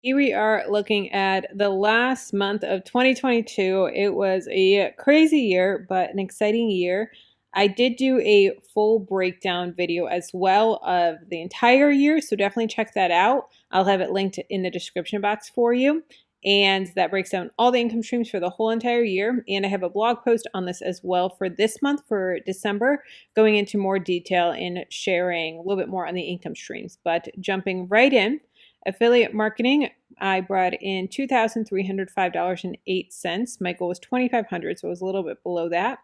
Here we are looking at the last month of 2022. It was a crazy year, but an exciting year. I did do a full breakdown video as well of the entire year, so definitely check that out. I'll have it linked in the description box for you. And that breaks down all the income streams for the whole entire year. And I have a blog post on this as well for this month, for December, going into more detail and sharing a little bit more on the income streams. But jumping right in, affiliate marketing, I brought in $2,305.08. My goal was $2,500, so I was a little bit below that.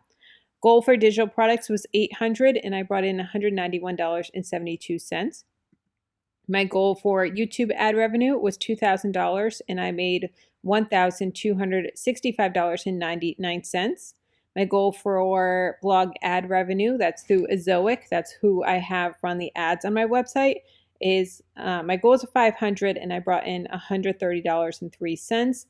Goal for digital products was $800, and I brought in $191.72. My goal for YouTube ad revenue was $2,000, and I made $1,265.99. My goal for blog ad revenue, that's through Ezoic, that's who I have run the ads on my website, is my goal is 500, and I brought in $130.03.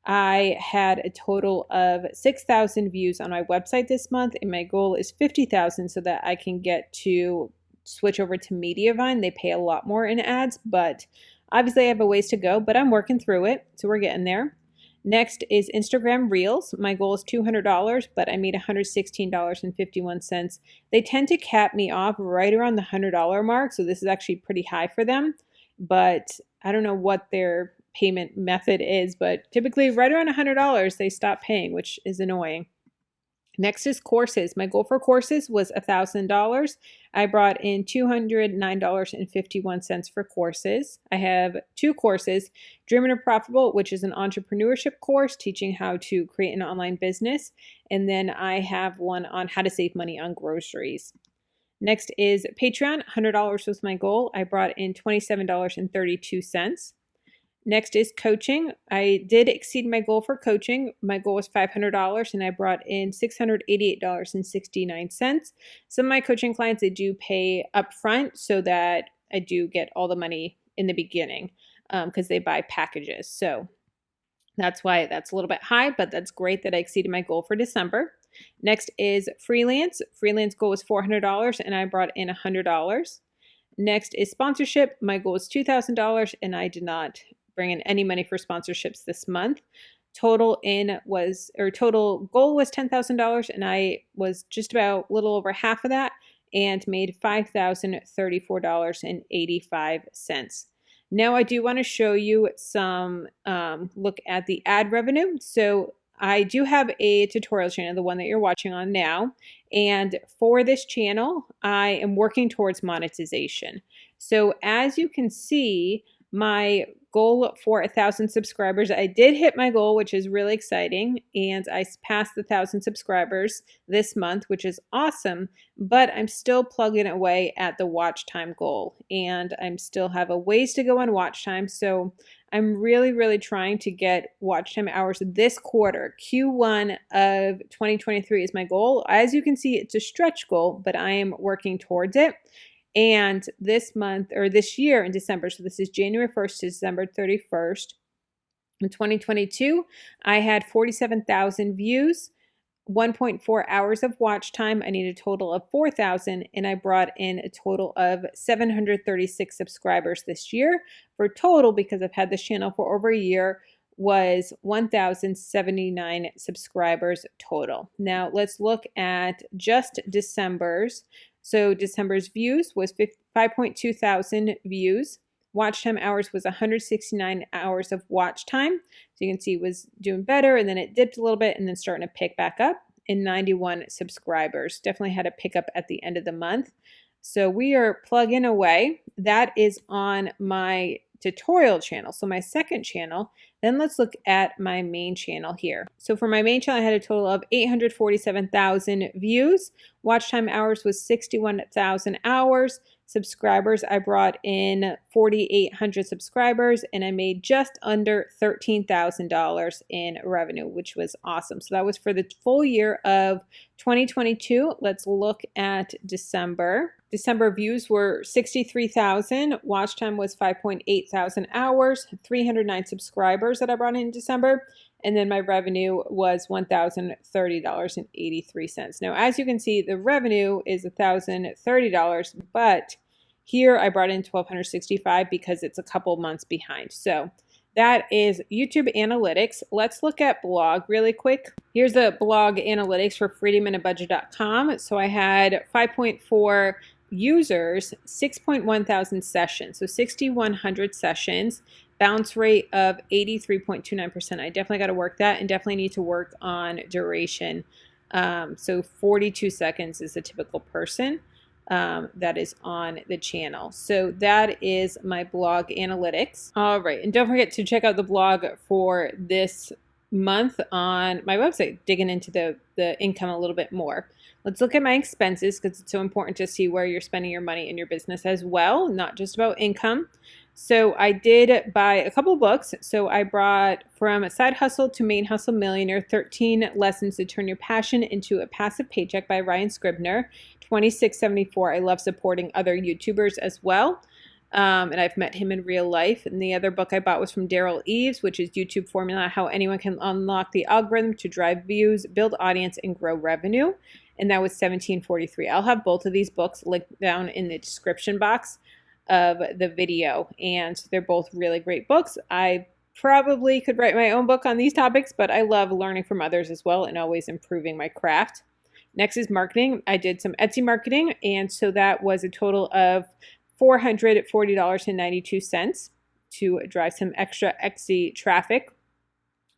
I had a total of 6,000 views on my website this month, and my goal is 50,000 so that I can get to switch over to Mediavine. They pay a lot more in ads, but obviously I have a ways to go, but I'm working through it, so we're getting there. Next is Instagram Reels. My goal is $200, but I made $116.51. They tend to cap me off right around the $100 mark, so this is actually pretty high for them, but I don't know what their payment method is, but typically right around $100 they stop paying, which is annoying. Next is courses. My goal for courses was $1,000. I brought in $209.51 for courses. I have two courses, Dreaming of Profitable, which is an entrepreneurship course teaching how to create an online business. And then I have one on how to save money on groceries. Next is Patreon. $100 was my goal. I brought in $27.32. Next is coaching. I did exceed my goal for coaching. My goal was $500, and I brought in $688.69. Some of my coaching clients, they do pay upfront so that I do get all the money in the beginning because they buy packages. So that's why that's a little bit high, but that's great that I exceeded my goal for December. Next is freelance. Freelance goal was $400, and I brought in $100. Next is sponsorship. My goal was $2,000, and I did not bring in any money for sponsorships this month. Total goal was $10,000, and I was just about a little over half of that and made $5,034.85. Now I do want to show you some look at the ad revenue. So I do have a tutorial channel, the one that you're watching on now. And for this channel, I am working towards monetization. So as you can see, my goal for 1,000 subscribers, I did hit my goal, which is really exciting. And I passed the 1,000 subscribers this month, which is awesome. But I'm still plugging away at the watch time goal. And I'm still have a ways to go on watch time. So I'm really, really trying to get watch time hours this quarter. Q1 of 2023 is my goal. As you can see, it's a stretch goal, but I am working towards it. And this month, or this year in December, so this is January 1st to December 31st, in 2022, I had 47,000 views, 1.4 hours of watch time. I need a total of 4,000, and I brought in a total of 736 subscribers this year. For total, because I've had this channel for over a year, was 1,079 subscribers total. Now let's look at just December's. So December's views was 5.2 thousand views. Watch time hours was 169 hours of watch time. So you can see it was doing better, and then it dipped a little bit and then starting to pick back up. And 91 subscribers. Definitely had a pickup at the end of the month. So we are plugging away. That is on my tutorial channel. So my second channel. Then let's look at my main channel here. So for my main channel, I had a total of 847,000 views. Watch time hours was 61,000 hours. Subscribers, I brought in 4,800 subscribers, and I made just under $13,000 in revenue, which was awesome. So that was for the full year of 2022. Let's look at December. December views were 63,000. Watch time was 5.8 thousand hours, 309 subscribers that I brought in December. And then my revenue was $1,030.83. Now, as you can see, the revenue is $1,030, but here I brought in $1,265 because it's a couple months behind. So That is YouTube Analytics. Let's look at blog really quick. Here's the blog analytics for freedominabudget.com. So I had 5.4 users, 6.1 thousand sessions, so 6,100 sessions, bounce rate of 83.29%. I definitely got to work that and definitely need to work on duration. So 42 seconds is a typical person that is on the channel. So that is my blog analytics. All right. And don't forget to check out the blog for this month on my website, digging into the income a little bit more. Let's look at my expenses because it's so important to see where you're spending your money in your business as well, not just about income. So I did buy a couple books. So I brought From Side Hustle to Main Hustle Millionaire, 13 Lessons to Turn Your Passion into a Passive Paycheck by Ryan Scribner, $26.74. I love supporting other YouTubers as well. And I've met him in real life. And the other book I bought was from Derral Eves, which is YouTube Formula, How Anyone Can Unlock the Algorithm to Drive Views, Build Audience, and Grow Revenue. And that was $17.43. I'll have both of these books linked down in the description box of the video, and they're both really great books. I probably could write my own book on these topics, but I love learning from others as well and always improving my craft. Next is marketing. I did some Etsy marketing, and so that was a total of $440.92 to drive some extra Etsy traffic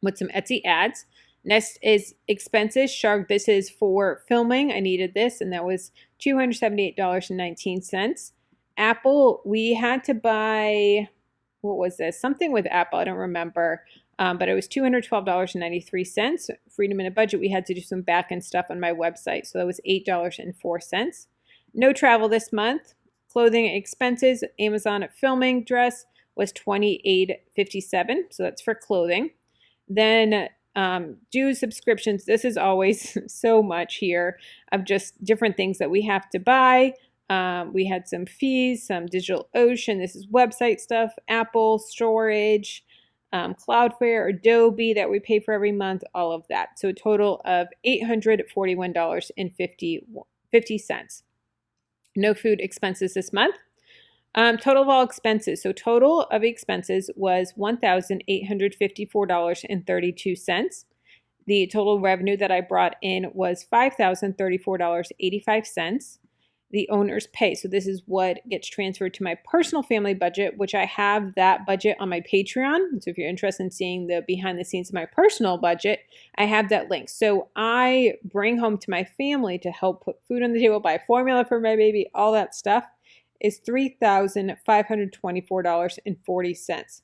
with some Etsy ads. Next is expenses. Shark, this is for filming. I needed this, and that was $278.19. Apple, we had to buy, what was this? Something with Apple, I don't remember. But it was $212.93. Freedom in a Budget, we had to do some back end stuff on my website. So that was $8.04. No travel this month. Clothing expenses, Amazon filming dress was $28.57. So that's for clothing. Then dues, subscriptions. This is always so much here of just different things that we have to buy. We had some fees, some DigitalOcean. This is website stuff, Apple, storage, Cloudflare, Adobe that we pay for every month, all of that. So a total of $841.50. No food expenses this month. Total of all expenses. So total of expenses was $1,854.32. The total revenue that I brought in was $5,034.85. The owner's pay. So this is what gets transferred to my personal family budget, which I have that budget on my Patreon. So if you're interested in seeing the behind the scenes of my personal budget, I have that link. So I bring home to my family to help put food on the table, buy formula for my baby, all that stuff is $3,524.40.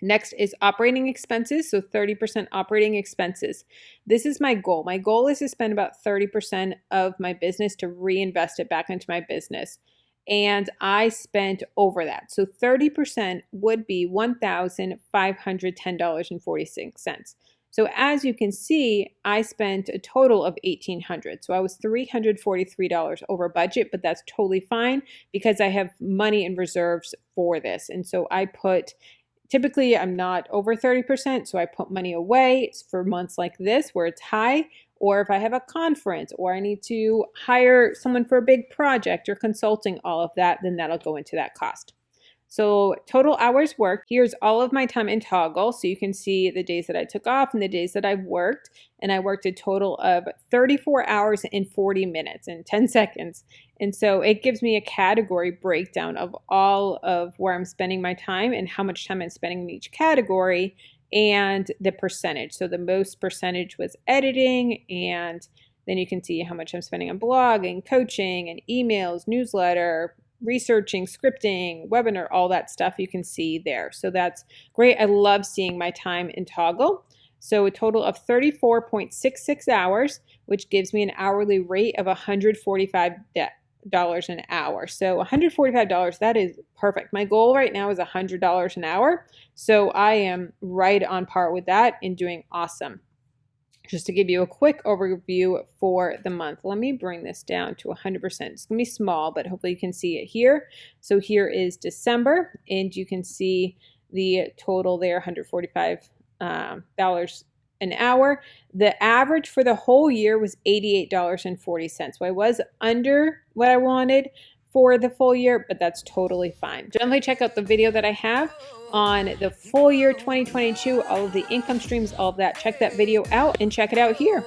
Next is operating expenses, so 30% operating expenses. This is my goal. My goal is to spend about 30% of my business to reinvest it back into my business. And I spent over that. So 30% would be $1,510.46. So as you can see, I spent a total of $1,800. So I was $343 over budget, but that's totally fine because I have money in reserves for this. And so I put typically, I'm not over 30%, so I put money away for months like this where it's high, or if I have a conference, or I need to hire someone for a big project or consulting, all of that, then that'll go into that cost. So total hours worked. Here's all of my time in Toggl. So you can see the days that I took off and the days that I've worked. And I worked a total of 34 hours and 40 minutes and 10 seconds. And so it gives me a category breakdown of all of where I'm spending my time and how much time I'm spending in each category and the percentage. So the most percentage was editing, and then you can see how much I'm spending on blog and coaching and emails, newsletter, researching, scripting, webinar, all that stuff you can see there. So that's great. I love seeing my time in Toggl. So a total of 34.66 hours, which gives me an hourly rate of $145 an hour. So $145, that is perfect. My goal right now is $100 an hour. So I am right on par with that and doing awesome. Just to give you a quick overview for the month. Let me bring this down to 100%. It's going to be small, but hopefully you can see it here. So here is December, and you can see the total there, $145 an hour. The average for the whole year was $88.40. So I was under what I wanted for the full year, but that's totally fine. Definitely check out the video that I have on the full year 2022, all of the income streams, all of that. Check that video out and check it out here.